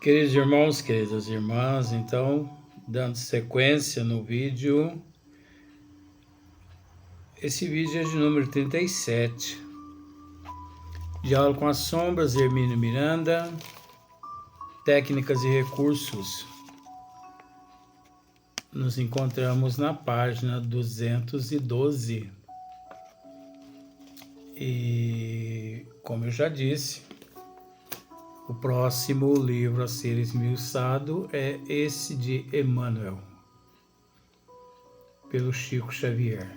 Queridos irmãos, queridas irmãs, então, dando sequência no vídeo, esse vídeo é de número 37. Diálogo com as sombras, Hermínio Miranda, técnicas e recursos. Nos encontramos na página 212. E, como eu já disse, o próximo livro a ser esmiuçado é esse de Emmanuel, pelo Chico Xavier.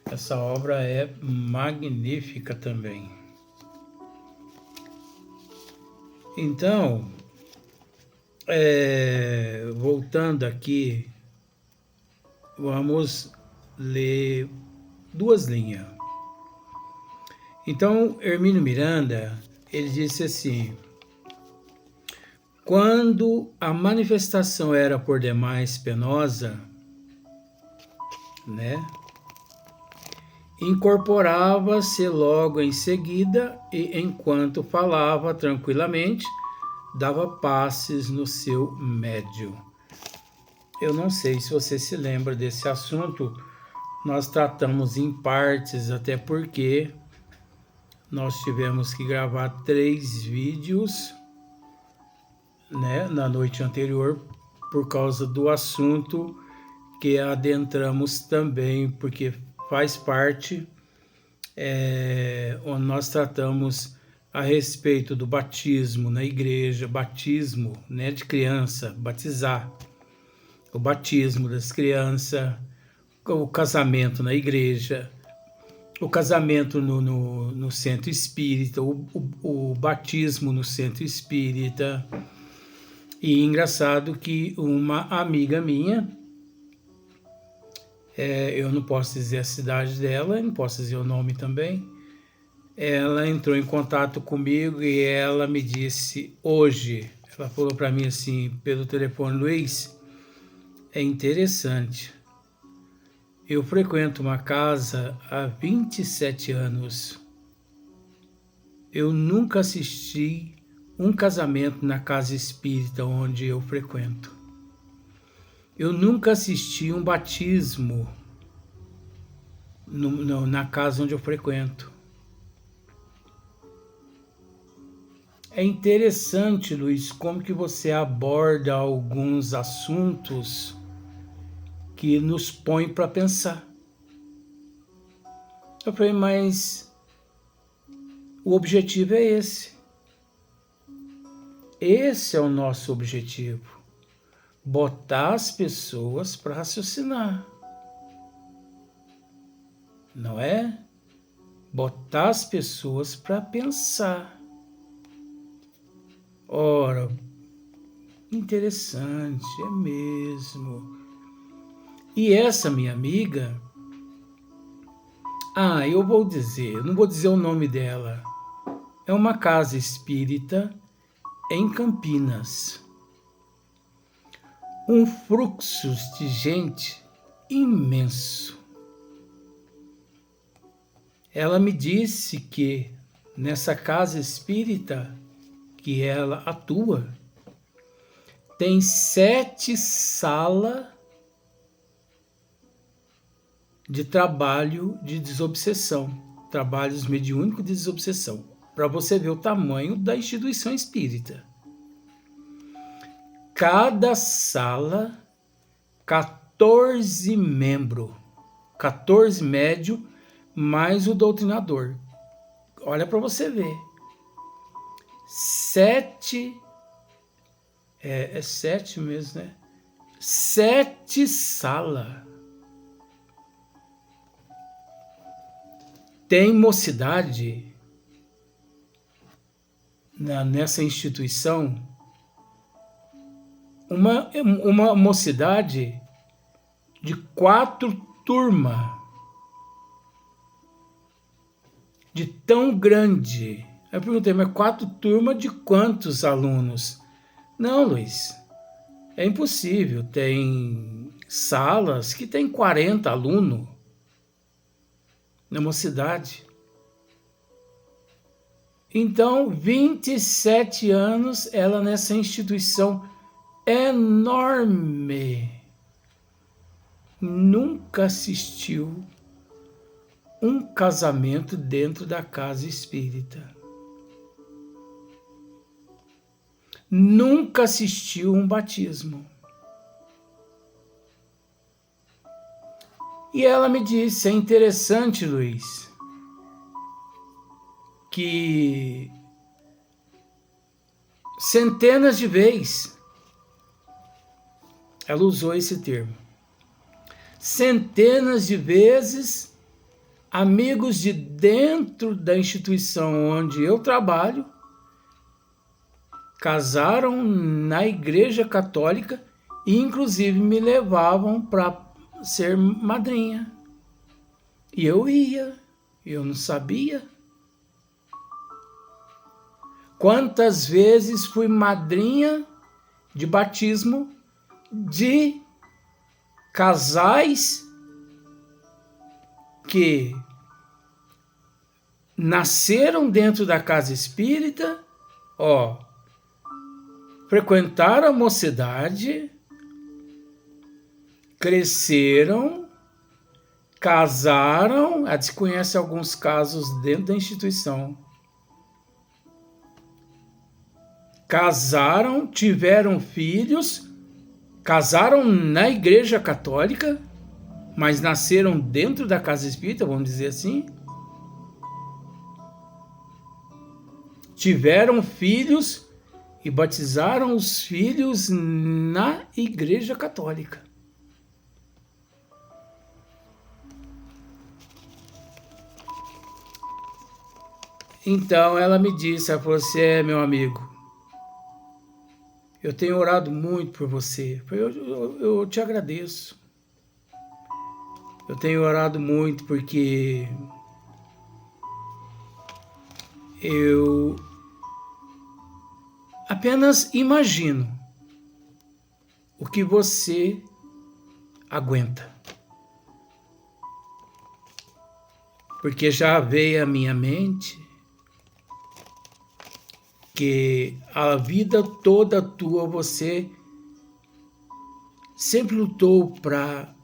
Essa obra é magnífica também. Então, voltando aqui, vamos ler duas linhas. Então, Hermínio Miranda, ele disse assim: quando a manifestação era por demais penosa, incorporava-se logo em seguida e, enquanto falava tranquilamente, dava passes no seu médio. Eu não sei se você se lembra desse assunto, nós tratamos em partes, até porque nós tivemos que gravar 3 vídeos, na noite anterior, por causa do assunto que adentramos também, porque faz parte, onde nós tratamos a respeito do batismo na igreja, batismo, de criança, batizar, o batismo das crianças, o casamento na igreja, o casamento no centro espírita, o batismo no centro espírita. E engraçado que uma amiga minha, eu não posso dizer a cidade dela, não posso dizer o nome também, ela entrou em contato comigo e ela me disse hoje, ela falou para mim assim, pelo telefone: Luiz, é interessante, eu frequento uma casa há 27 anos, eu nunca assisti um casamento na casa espírita onde eu frequento. Eu nunca assisti um batismo na casa onde eu frequento. É interessante, Luiz, como que você aborda alguns assuntos que nos põem para pensar. Eu falei, mas o objetivo é esse. Esse é o nosso objetivo. Botar as pessoas para raciocinar. Não é? Botar as pessoas para pensar. Ora, interessante, é mesmo. E essa minha amiga, eu vou dizer, não vou dizer o nome dela, é uma casa espírita em Campinas. Um fluxo de gente imenso. Ela me disse que nessa casa espírita que ela atua, tem 7 salas de trabalho de desobsessão, trabalhos mediúnicos de desobsessão, para você ver o tamanho da instituição espírita. Cada sala, 14 membros, 14 médios, mais o doutrinador. Olha para você ver. 7, é 7 mesmo, 7 salas. Tem mocidade nessa instituição, uma mocidade de 4 turmas, de tão grande. Eu perguntei, mas 4 turmas de quantos alunos? Não, Luiz, é impossível. Tem salas que tem 40 alunos na mocidade. Então, 27 anos ela nessa instituição enorme. Nunca assistiu um casamento dentro da casa espírita. Nunca assistiu um batismo. E ela me disse, é interessante, Luiz, que centenas de vezes, ela usou esse termo, centenas de vezes, amigos de dentro da instituição onde eu trabalho casaram na Igreja Católica e inclusive me levavam para ser madrinha. E eu ia, eu não sabia. Quantas vezes fui madrinha de batismo de casais que nasceram dentro da casa espírita, frequentaram a mocidade, cresceram, casaram, a gente conhece alguns casos dentro da instituição, casaram, tiveram filhos, casaram na Igreja Católica, mas nasceram dentro da casa espírita, vamos dizer assim, tiveram filhos e batizaram os filhos na Igreja Católica. Então ela me disse, ela falou assim, meu amigo, eu tenho orado muito por você. Eu te agradeço. Eu tenho orado muito porque eu apenas imagino o que você aguenta. Porque já veio à minha mente que a vida toda tua você sempre lutou para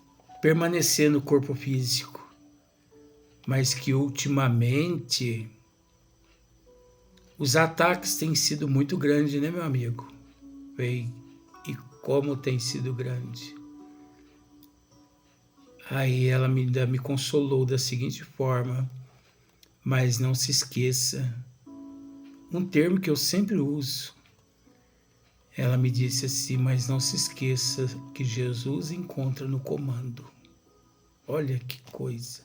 permanecer no corpo físico, mas que ultimamente os ataques têm sido muito grandes, né, meu amigo? E como tem sido grande. Aí ela me consolou da seguinte forma, mas não se esqueça, um termo que eu sempre uso. Ela me disse assim, mas não se esqueça que Jesus encontra no comando. Olha que coisa.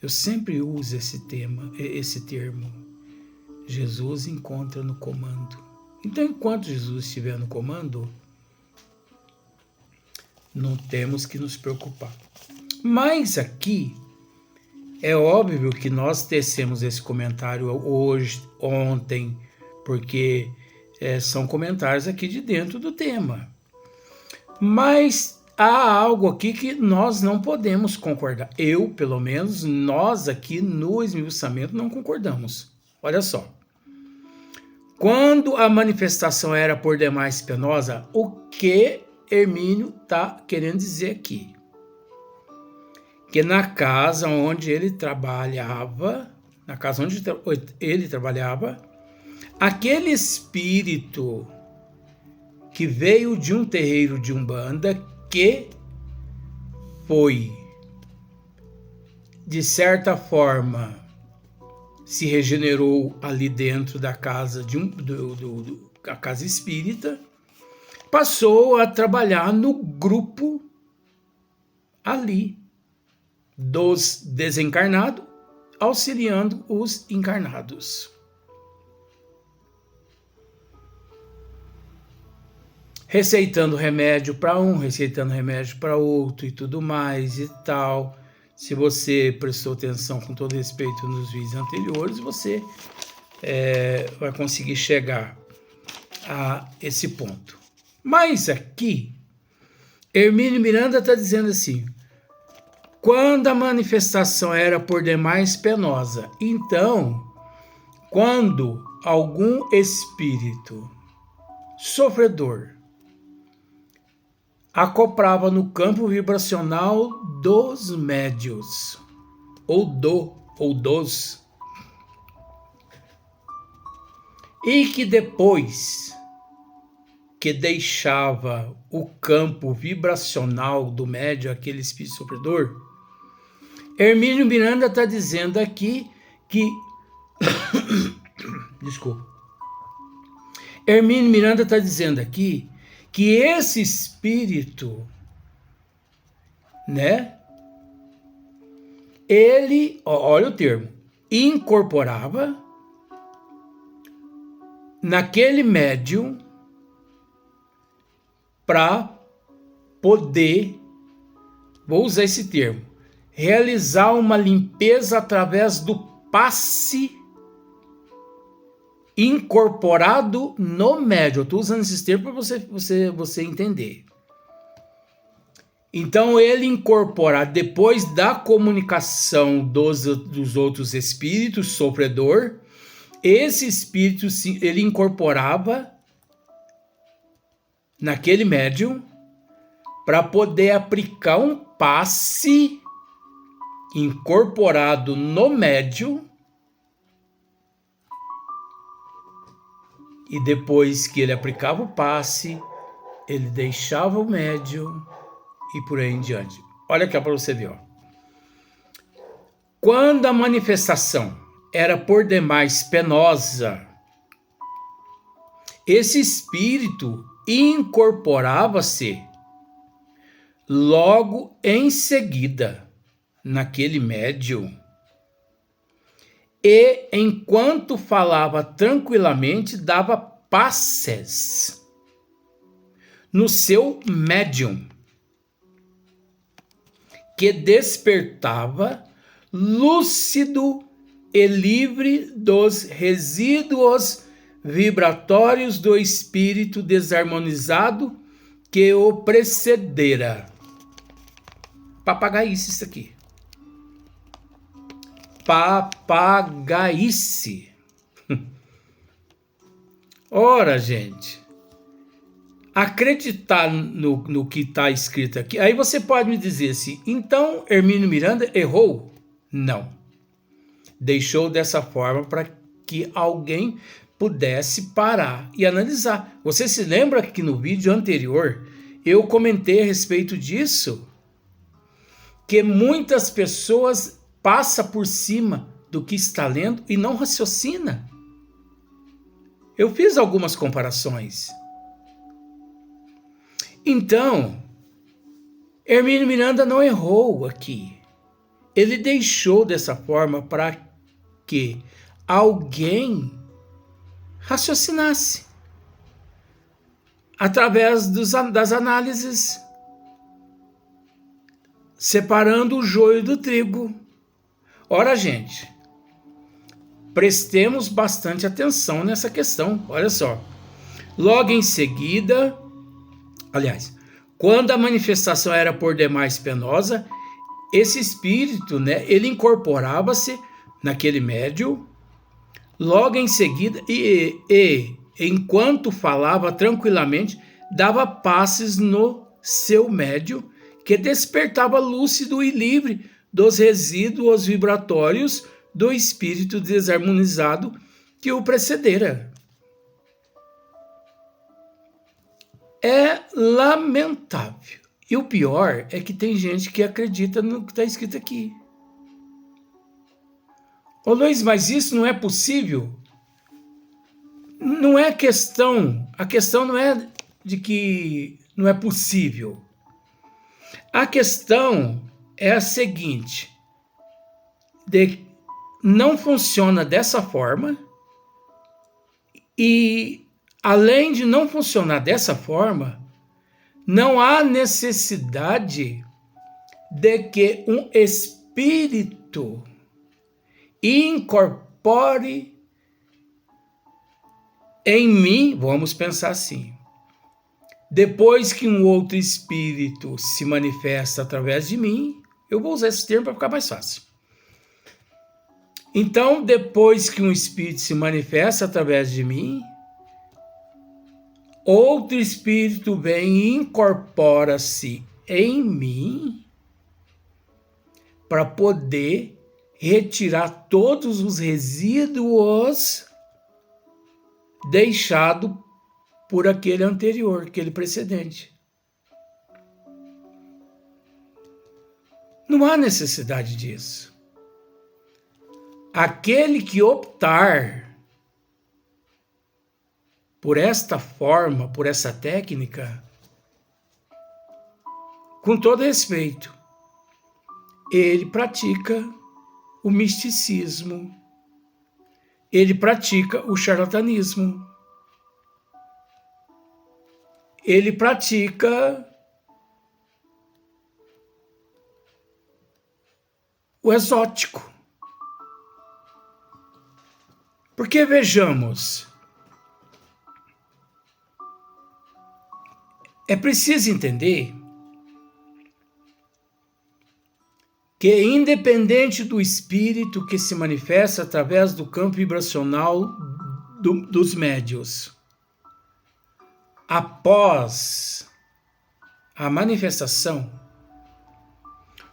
Eu sempre uso esse termo. Jesus encontra no comando. Então, enquanto Jesus estiver no comando, não temos que nos preocupar. Mas aqui, é óbvio que nós tecemos esse comentário hoje, ontem, porque são comentários aqui de dentro do tema. Mas há algo aqui que nós não podemos concordar. Eu, pelo menos, nós aqui no esmiuçamento não concordamos. Olha só. Quando a manifestação era por demais penosa, o que Hermínio está querendo dizer aqui? Que na casa onde ele trabalhava, aquele espírito que veio de um terreiro de Umbanda, que foi, de certa forma, se regenerou ali dentro da casa da casa espírita, passou a trabalhar no grupo ali dos desencarnados, auxiliando os encarnados. Receitando remédio para um, receitando remédio para outro e tudo mais e tal. Se você prestou atenção com todo respeito nos vídeos anteriores, você vai conseguir chegar a esse ponto. Mas aqui, Hermínio Miranda está dizendo assim, quando a manifestação era por demais penosa, então, quando algum espírito sofredor acoplava no campo vibracional dos médios, ou dos, e que depois que deixava o campo vibracional do médio, aquele espírito sofredor, Hermínio Miranda está dizendo aqui que... Desculpa. Hermínio Miranda está dizendo aqui que esse espírito, né? Ele, olha o termo, incorporava naquele médium para poder, vou usar esse termo, realizar uma limpeza através do passe incorporado no médium. Eu estou usando esses termos para você entender. Então, ele incorporar, depois da comunicação dos outros espíritos, sofredor, esse espírito, ele incorporava naquele médium para poder aplicar um passe incorporado no médium, e depois que ele aplicava o passe, ele deixava o médium e por aí em diante. Olha aqui para você ver. Ó. Quando a manifestação era por demais penosa, esse espírito incorporava-se logo em seguida naquele médium, e enquanto falava tranquilamente, dava passes no seu médium, que despertava lúcido e livre dos resíduos vibratórios do espírito desarmonizado que o precedera. Papagaice isso aqui. Papagaice. Ora, gente, acreditar no que está escrito aqui, aí você pode me dizer assim, então Hermínio Miranda errou? Não. Deixou dessa forma para que alguém pudesse parar e analisar. Você se lembra que no vídeo anterior eu comentei a respeito disso? Que muitas pessoas passam por cima do que está lendo e não raciocina. Eu fiz algumas comparações. Então, Hermínio Miranda não errou aqui. Ele deixou dessa forma para que alguém raciocinasse através das análises, separando o joio do trigo. Ora, gente, prestemos bastante atenção nessa questão. Olha só. Logo em seguida, aliás, quando a manifestação era por demais penosa, esse espírito, né, ele incorporava-se naquele médium, logo em seguida, e enquanto falava tranquilamente, dava passes no seu médium, que despertava lúcido e livre dos resíduos vibratórios do espírito desarmonizado que o precedera. É lamentável. E o pior é que tem gente que acredita no que está escrito aqui. Ô Luiz, mas isso não é possível? Não é questão. A questão não é de que não é possível. A questão é a seguinte: não funciona dessa forma, e além de não funcionar dessa forma, não há necessidade de que um espírito incorpore em mim, vamos pensar assim, depois que um outro espírito se manifesta através de mim, eu vou usar esse termo para ficar mais fácil. Então, depois que um espírito se manifesta através de mim, outro espírito vem e incorpora-se em mim para poder retirar todos os resíduos deixados por aquele anterior, aquele precedente. Não há necessidade disso. Aquele que optar por esta forma, por essa técnica, com todo respeito, ele pratica o misticismo, ele pratica o charlatanismo, ele pratica o exótico. Porque vejamos, é preciso entender que, independente do espírito que se manifesta através do campo vibracional dos médiuns, após a manifestação,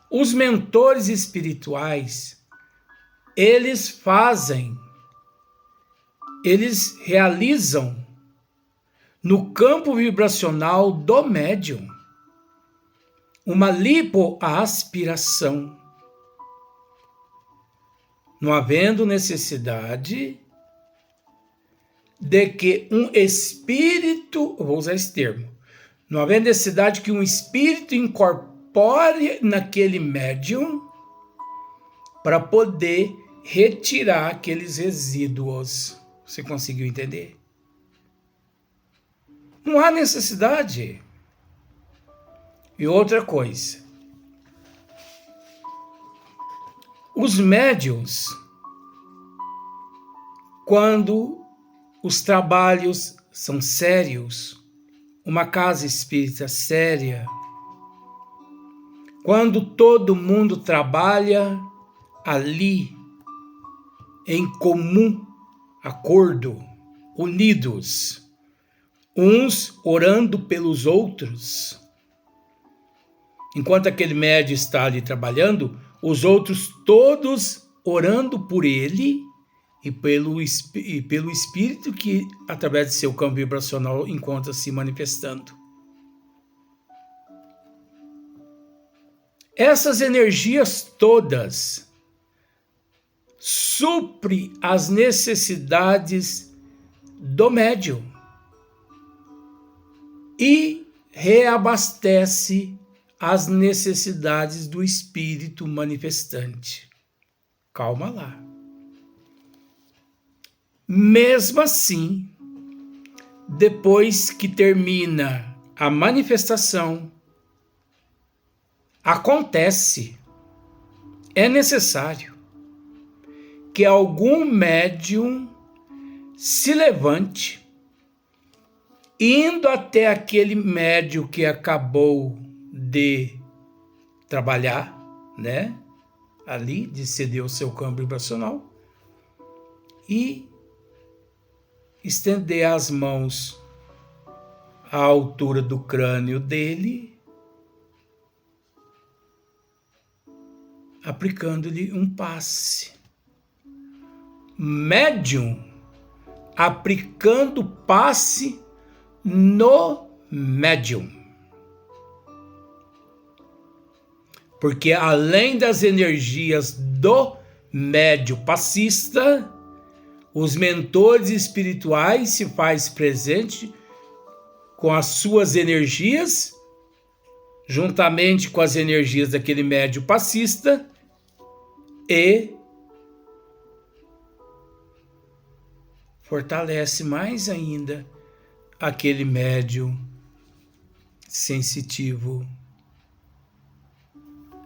os mentores espirituais, eles realizam no campo vibracional do médium uma lipoaspiração, não havendo necessidade de que um espírito, eu vou usar esse termo, não havendo necessidade que um espírito incorpore naquele médium para poder retirar aqueles resíduos. Você conseguiu entender? Não há necessidade. E outra coisa, os médiuns, quando os trabalhos são sérios, uma casa espírita séria, quando todo mundo trabalha ali em comum acordo, unidos, uns orando pelos outros, enquanto aquele médium está ali trabalhando, os outros todos orando por ele e pelo espírito que, através de seu campo vibracional, encontra-se manifestando. Essas energias todas supre as necessidades do médium e reabastece as necessidades do espírito manifestante. Calma lá. Mesmo assim, depois que termina a manifestação, é necessário que algum médium se levante, indo até aquele médium que acabou de trabalhar, né? Ali, de ceder o seu campo vibracional, e estender as mãos à altura do crânio dele, aplicando-lhe um passe. Médium aplicando passe no médium. Porque além das energias do médium passista, os mentores espirituais se faz presente com as suas energias, juntamente com as energias daquele médium passista, e fortalece mais ainda aquele médium sensitivo,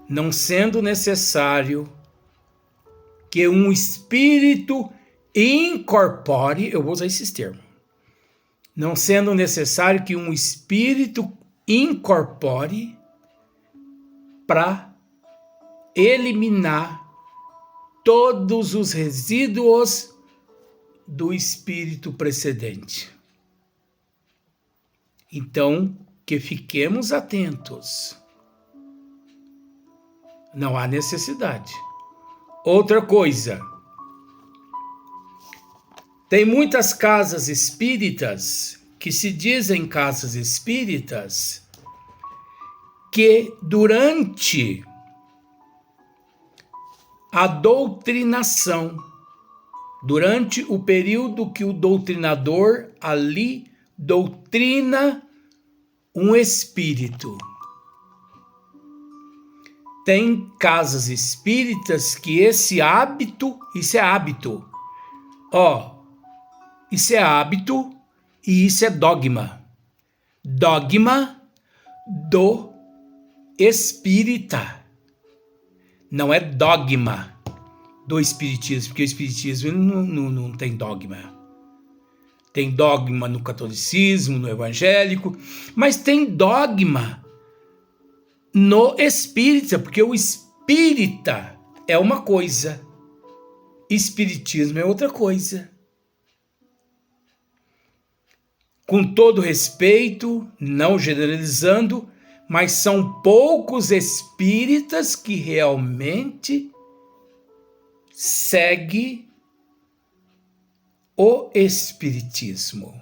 não sendo necessário que um espírito incorpore, eu vou usar esses termos, não sendo necessário que um espírito incorpore para eliminar todos os resíduos do espírito precedente. Então, que fiquemos atentos. Não há necessidade. Outra coisa, tem muitas casas espíritas que se dizem casas espíritas que durante a doutrinação, durante o período que o doutrinador ali doutrina um espírito, tem casas espíritas que esse hábito, isso é hábito, isso é hábito e isso é dogma. Dogma do espírita. Não é dogma do espiritismo, porque o espiritismo não tem dogma. Tem dogma no catolicismo, no evangélico, mas tem dogma no espírita, porque o espírita é uma coisa, espiritismo é outra coisa. Com todo respeito, não generalizando, mas são poucos espíritas que realmente seguem o espiritismo.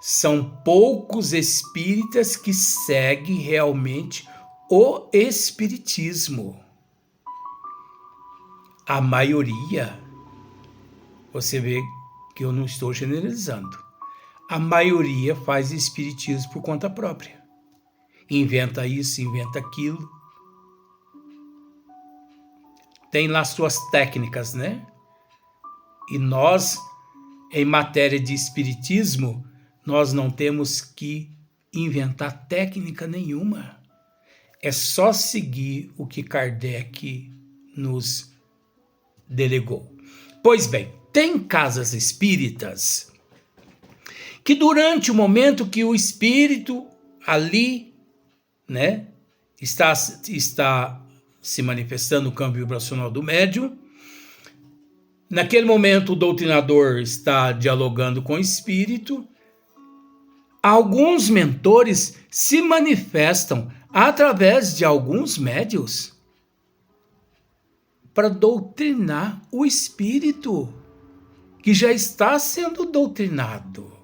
São poucos espíritas que seguem realmente o espiritismo. A maioria, você vê que eu não estou generalizando, a maioria faz espiritismo por conta própria. Inventa isso, inventa aquilo. Tem lá suas técnicas, né? E nós, em matéria de espiritismo, nós não temos que inventar técnica nenhuma. É só seguir o que Kardec nos delegou. Pois bem, tem casas espíritas que durante o momento que o espírito ali, né, está se manifestando no campo vibracional do médium, naquele momento o doutrinador está dialogando com o espírito, alguns mentores se manifestam através de alguns médiuns para doutrinar o espírito que já está sendo doutrinado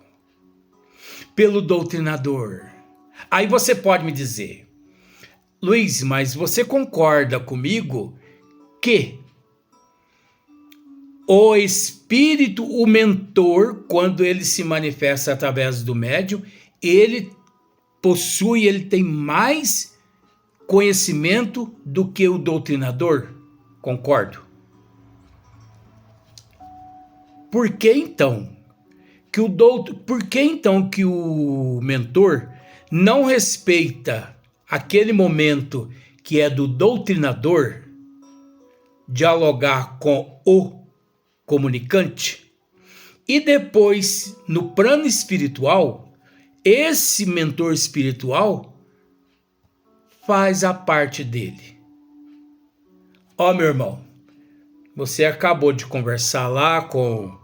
pelo doutrinador. Aí você pode me dizer, Luiz, mas você concorda comigo que o espírito, o mentor, quando ele se manifesta através do médium, ele tem mais conhecimento do que o doutrinador? Concordo. Por que então que o mentor não respeita aquele momento que é do doutrinador dialogar com o comunicante e depois no plano espiritual esse mentor espiritual faz a parte dele? Meu irmão, você acabou de conversar lá com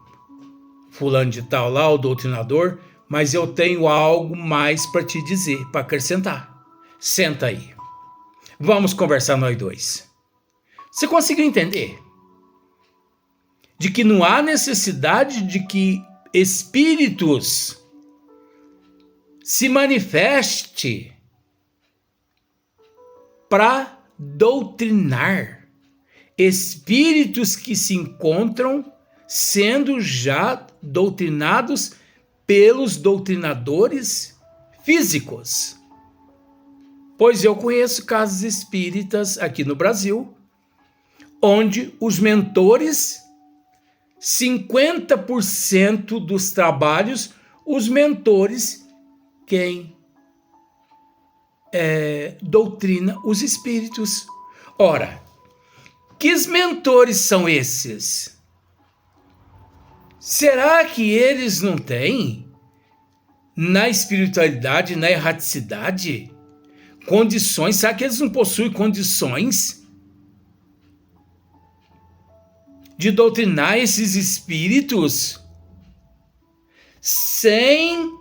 fulano de tal lá, o doutrinador, mas eu tenho algo mais para te dizer, para acrescentar. Senta aí. Vamos conversar nós dois. Você conseguiu entender? De que não há necessidade de que espíritos se manifeste para doutrinar. Espíritos que se encontram sendo já doutrinados pelos doutrinadores físicos. Pois eu conheço casas espíritas aqui no Brasil, onde os mentores, 50% dos trabalhos, os mentores quem doutrina os espíritos. Ora, que mentores são esses? Será que eles não têm, na espiritualidade, na erraticidade, condições? Será que eles não possuem condições de doutrinar esses espíritos sem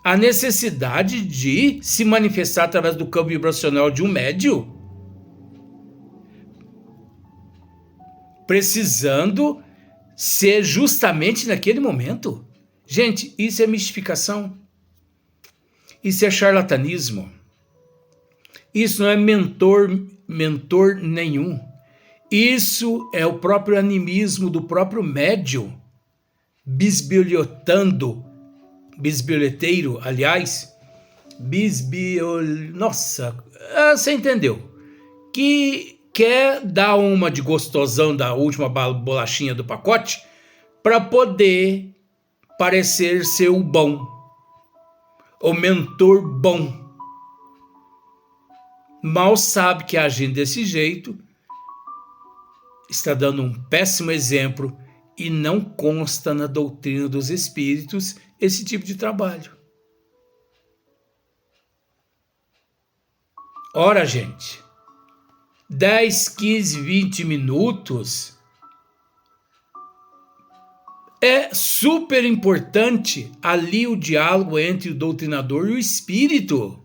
a necessidade de se manifestar através do campo vibracional de um médium, precisando ser justamente naquele momento. Gente, isso é mistificação. Isso é charlatanismo. Isso não é mentor nenhum. Isso é o próprio animismo do próprio médium, bisbilhoteiro, aliás, nossa, você entendeu? Que quer dar uma de gostosão da última bolachinha do pacote para poder parecer ser o bom, o mentor bom. Mal sabe que agindo desse jeito está dando um péssimo exemplo e não consta na doutrina dos espíritos esse tipo de trabalho. Ora, gente, 10, 15, 20 minutos é super importante ali o diálogo entre o doutrinador e o espírito.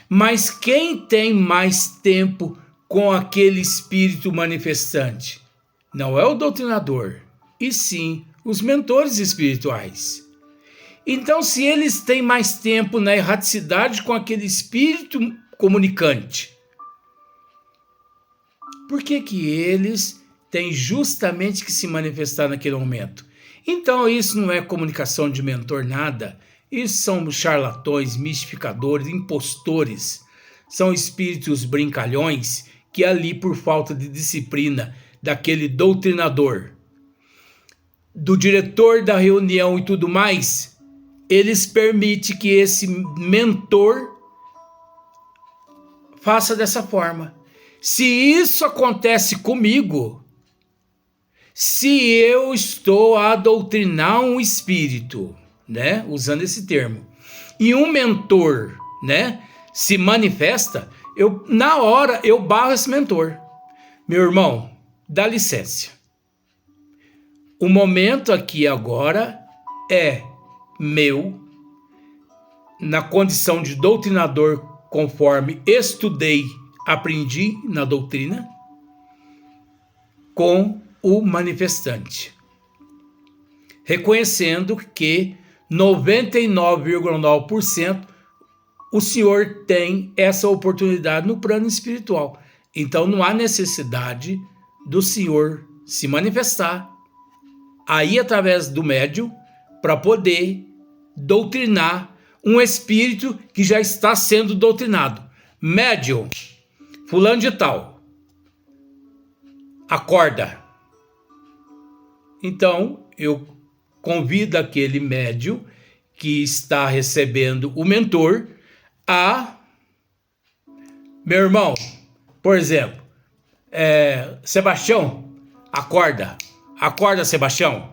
Mas quem tem mais tempo com aquele espírito manifestante? Não é o doutrinador, e sim os mentores espirituais. Então, se eles têm mais tempo na erraticidade com aquele espírito comunicante, por que eles têm justamente que se manifestar naquele momento? Então, isso não é comunicação de mentor, nada. Isso são charlatões, mistificadores, impostores. São espíritos brincalhões que ali, por falta de disciplina daquele doutrinador, do diretor da reunião e tudo mais, eles permitem que esse mentor faça dessa forma. Se isso acontece comigo, se eu estou a doutrinar um espírito, né, usando esse termo, e um mentor, né, se manifesta, na hora eu barro esse mentor. Meu irmão, dá licença. O momento aqui agora é meu, na condição de doutrinador, conforme estudei, aprendi na doutrina, com o manifestante, reconhecendo que 99,9% o senhor tem essa oportunidade no plano espiritual. Então não há necessidade do senhor se manifestar aí através do médium para poder doutrinar um espírito que já está sendo doutrinado. Médium, fulano de tal, acorda. Então eu convido aquele médium que está recebendo o mentor a... Meu irmão, por exemplo, Sebastião, acorda. Acorda, Sebastião.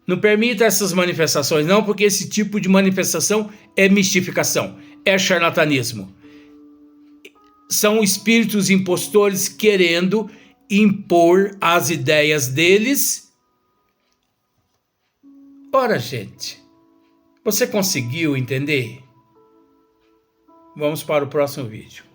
Não permita essas manifestações, não, porque esse tipo de manifestação é mistificação, é charlatanismo. São espíritos impostores querendo impor as ideias deles. Ora, gente, você conseguiu entender? Vamos para o próximo vídeo.